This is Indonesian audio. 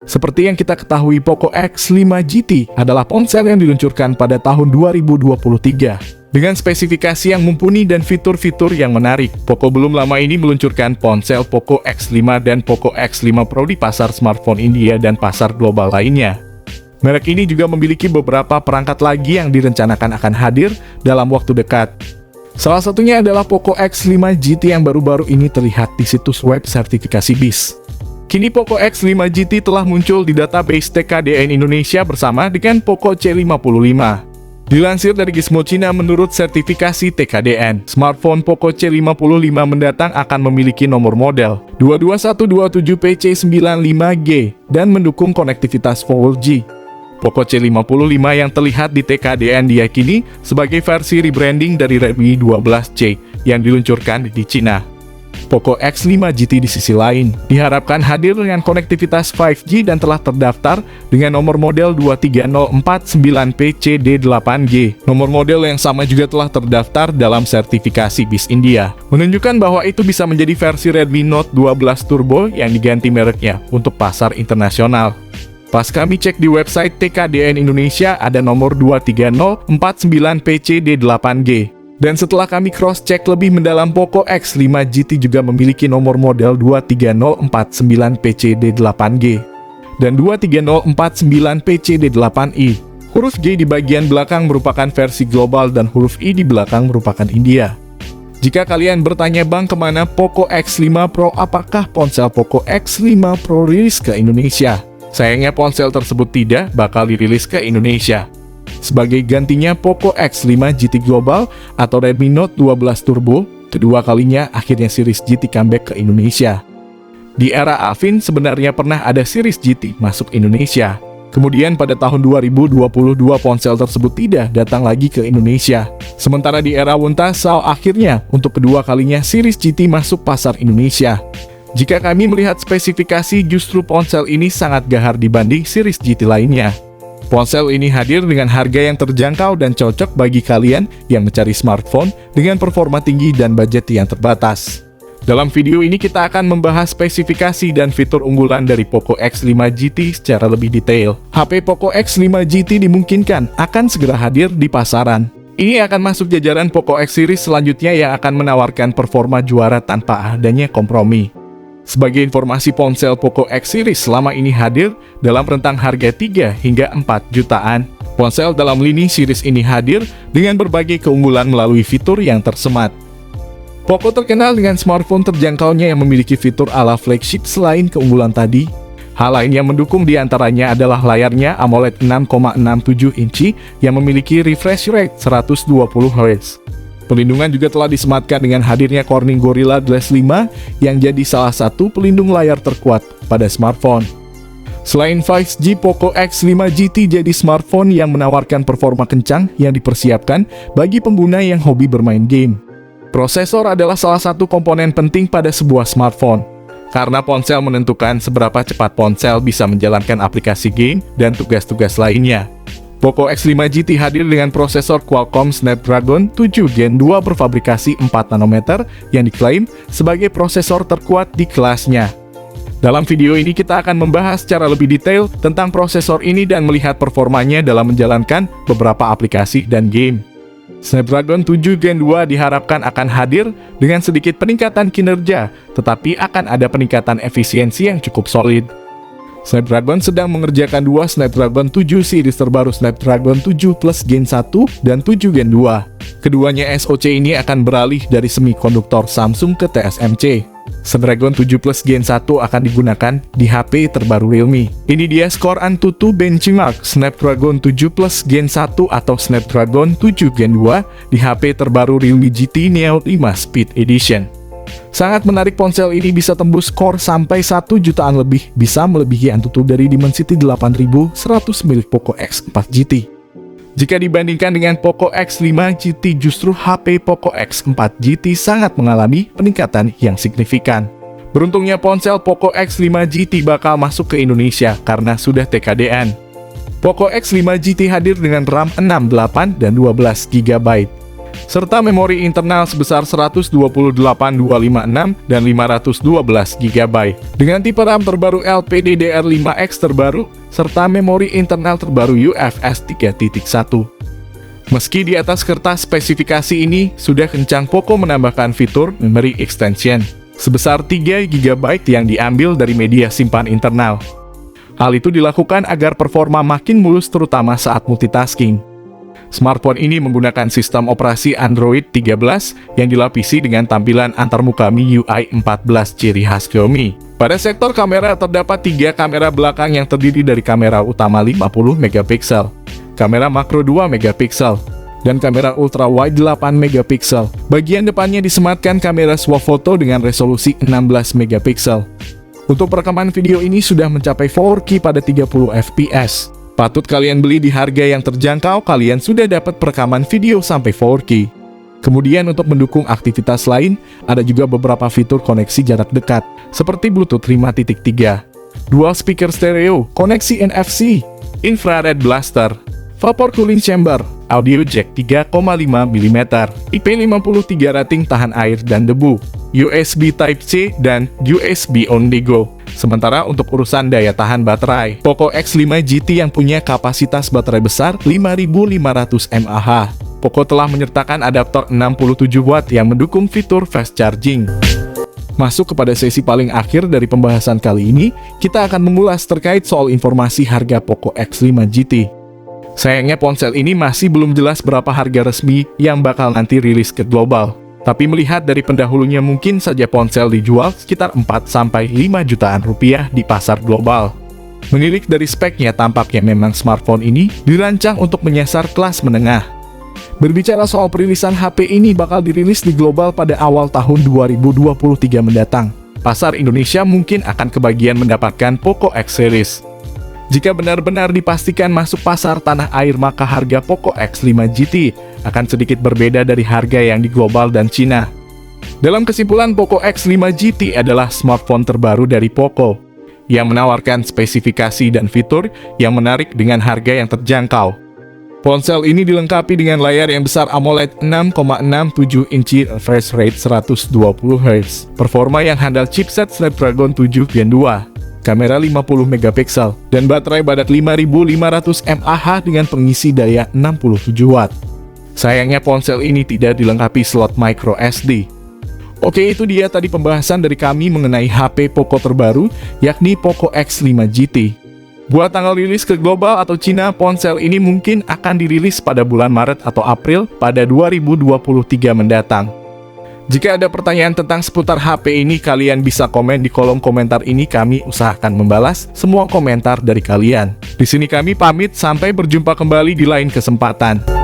Seperti yang kita ketahui, Poco X5 GT adalah ponsel yang diluncurkan pada tahun 2023. Dengan spesifikasi yang mumpuni dan fitur-fitur yang menarik, Poco belum lama ini meluncurkan ponsel Poco X5 dan Poco X5 Pro di pasar smartphone India dan pasar global lainnya. Merek ini juga memiliki beberapa perangkat lagi yang direncanakan akan hadir dalam waktu dekat. Salah satunya adalah Poco X5 GT yang baru-baru ini terlihat di situs web sertifikasi BIS. Kini Poco X5 GT telah muncul di database TKDN Indonesia bersama dengan Poco C55. Dilansir dari Gizmo Cina, menurut sertifikasi TKDN, smartphone Poco C55 mendatang akan memiliki nomor model 22127PC95G dan mendukung konektivitas 4G. Poco C55 yang terlihat di TKDN diyakini sebagai versi rebranding dari Redmi 12C yang diluncurkan di Cina. Poco X5 GT di sisi lain diharapkan hadir dengan konektivitas 5G dan telah terdaftar dengan nomor model 23049PC-D8G. Nomor model yang sama juga telah terdaftar dalam sertifikasi BIS India, menunjukkan bahwa itu bisa menjadi versi Redmi Note 12 Turbo yang diganti mereknya untuk pasar internasional. Pas kami cek di website TKDN Indonesia, ada nomor 23049PC-D8G. Dan setelah kami cross-check lebih mendalam, Poco X5 GT juga memiliki nomor model 23049PC-D8G dan 23049PC-D8I. Huruf G di bagian belakang merupakan versi global dan huruf I di belakang merupakan India. Jika kalian bertanya, Bang, kemana Poco X5 Pro? Apakah ponsel Poco X5 Pro rilis ke Indonesia? Sayangnya ponsel tersebut tidak bakal dirilis ke Indonesia. Sebagai gantinya, Poco X5 GT Global atau Redmi Note 12 Turbo, kedua kalinya akhirnya series GT comeback ke Indonesia. Di era Alvin sebenarnya pernah ada series GT masuk Indonesia. Kemudian pada tahun 2022 ponsel tersebut tidak datang lagi ke Indonesia. Sementara di era Wunta Sao akhirnya untuk kedua kalinya series GT masuk pasar Indonesia. Jika kami melihat spesifikasi, justru ponsel ini sangat gahar dibanding series GT lainnya. Ponsel ini hadir dengan harga yang terjangkau dan cocok bagi kalian yang mencari smartphone dengan performa tinggi dan budget yang terbatas. Dalam video ini kita akan membahas spesifikasi dan fitur unggulan dari Poco X5 GT secara lebih detail. HP Poco X5 GT dimungkinkan akan segera hadir di pasaran. Ini akan masuk jajaran Poco X series selanjutnya yang akan menawarkan performa juara tanpa adanya kompromi. Sebagai informasi, ponsel Poco X series selama ini hadir dalam rentang harga 3 hingga 4 jutaan. Ponsel dalam lini series ini hadir dengan berbagai keunggulan melalui fitur yang tersemat. Poco terkenal dengan smartphone terjangkaunya yang memiliki fitur ala flagship. Selain keunggulan tadi, hal lain yang mendukung diantaranya adalah layarnya AMOLED 6,67 inci yang memiliki refresh rate 120Hz. Pelindungan juga telah disematkan dengan hadirnya Corning Gorilla Glass 5 yang jadi salah satu pelindung layar terkuat pada smartphone. Selain 5G, Poco X5 GT jadi smartphone yang menawarkan performa kencang yang dipersiapkan bagi pengguna yang hobi bermain game. Prosesor adalah salah satu komponen penting pada sebuah smartphone, karena ponsel menentukan seberapa cepat ponsel bisa menjalankan aplikasi game dan tugas-tugas lainnya. Poco X5 GT hadir dengan prosesor Qualcomm Snapdragon 7 Gen 2 berfabrikasi 4 nanometer yang diklaim sebagai prosesor terkuat di kelasnya. Dalam video ini kita akan membahas secara lebih detail tentang prosesor ini dan melihat performanya dalam menjalankan beberapa aplikasi dan game. Snapdragon 7 Gen 2 diharapkan akan hadir dengan sedikit peningkatan kinerja, tetapi akan ada peningkatan efisiensi yang cukup solid. Snapdragon sedang mengerjakan dua Snapdragon 7 series terbaru, Snapdragon 7 Plus Gen 1 dan 7 Gen 2. Keduanya SoC ini akan beralih dari semikonduktor Samsung ke TSMC. Snapdragon 7 Plus Gen 1 akan digunakan di HP terbaru Realme. Ini dia skor AnTuTu benchmark Snapdragon 7 Plus Gen 1 atau Snapdragon 7 Gen 2 di HP terbaru Realme GT Neo 5 Speed Edition. Sangat menarik, ponsel ini bisa tembus skor sampai 1 jutaan lebih, bisa melebihi AnTuTu dari Dimensity 8100 milik Poco X4 GT. Jika dibandingkan dengan Poco X5 GT, justru HP Poco X4 GT sangat mengalami peningkatan yang signifikan. Beruntungnya ponsel Poco X5 GT bakal masuk ke Indonesia karena sudah TKDN. Poco X5 GT hadir dengan RAM 6, 8, dan 12 GB. serta memori internal sebesar 128.256 dan 512 GB. Dengan tipe RAM terbaru LPDDR5X terbaru, serta memori internal terbaru UFS 3.1. Meski di atas kertas spesifikasi ini, sudah kencang Poco menambahkan fitur memory extension sebesar 3 GB yang diambil dari media simpan internal. Hal itu dilakukan agar performa makin mulus terutama saat multitasking. Smartphone ini menggunakan sistem operasi Android 13 yang dilapisi dengan tampilan antarmuka MIUI 14 ciri khas Xiaomi. Pada sektor kamera terdapat 3 kamera belakang yang terdiri dari kamera utama 50 MP, kamera makro 2 MP, dan kamera ultra wide 8 MP. Bagian depannya disematkan kamera swafoto dengan resolusi 16 MP. Untuk perekaman video ini sudah mencapai 4K pada 30 fps. Patut kalian beli di harga yang terjangkau, kalian sudah dapat perekaman video sampai 4K. Kemudian untuk mendukung aktivitas lain, ada juga beberapa fitur koneksi jarak dekat, seperti Bluetooth 5.3, dual speaker stereo, koneksi NFC, infrared blaster, vapor cooling chamber, audio jack 3,5 mm, IP53 rating tahan air dan debu, USB Type-C, dan USB on-the-go. Sementara untuk urusan daya tahan baterai, Poco X5 GT yang punya kapasitas baterai besar 5500 mAh. Poco telah menyertakan adaptor 67 watt yang mendukung fitur fast charging. Masuk kepada sesi paling akhir dari pembahasan kali ini, kita akan mengulas terkait soal informasi harga Poco X5 GT. Sayangnya ponsel ini masih belum jelas berapa harga resmi yang bakal nanti rilis ke global. Tapi melihat dari pendahulunya mungkin saja ponsel dijual sekitar 4-5 jutaan rupiah di pasar global. Menilik dari speknya, tampaknya memang smartphone ini dirancang untuk menyasar kelas menengah. Berbicara soal perilisan HP ini bakal dirilis di global pada awal tahun 2023 mendatang. Pasar Indonesia mungkin akan kebagian mendapatkan Poco X Series. Jika benar-benar dipastikan masuk pasar tanah air, maka harga Poco X5 GT akan sedikit berbeda dari harga yang di global dan Cina. Dalam kesimpulan, Poco X5 GT adalah smartphone terbaru dari Poco, yang menawarkan spesifikasi dan fitur yang menarik dengan harga yang terjangkau. Ponsel ini dilengkapi dengan layar yang besar AMOLED 6,67 inci, refresh rate 120Hz, performa yang handal chipset Snapdragon 7 Gen 2, kamera 50 MP, dan baterai badat 5500 mAh dengan pengisi daya 67 watt. Sayangnya ponsel ini tidak dilengkapi slot micro SD. Oke, itu dia tadi pembahasan dari kami mengenai HP Poco terbaru, yakni Poco X5 GT. Buat tanggal rilis ke global atau Cina, ponsel ini mungkin akan dirilis pada bulan Maret atau April pada 2023 mendatang. Jika ada pertanyaan tentang seputar HP ini, kalian bisa komen di kolom komentar ini, kami usahakan membalas semua komentar dari kalian. Di sini kami pamit, sampai berjumpa kembali di lain kesempatan.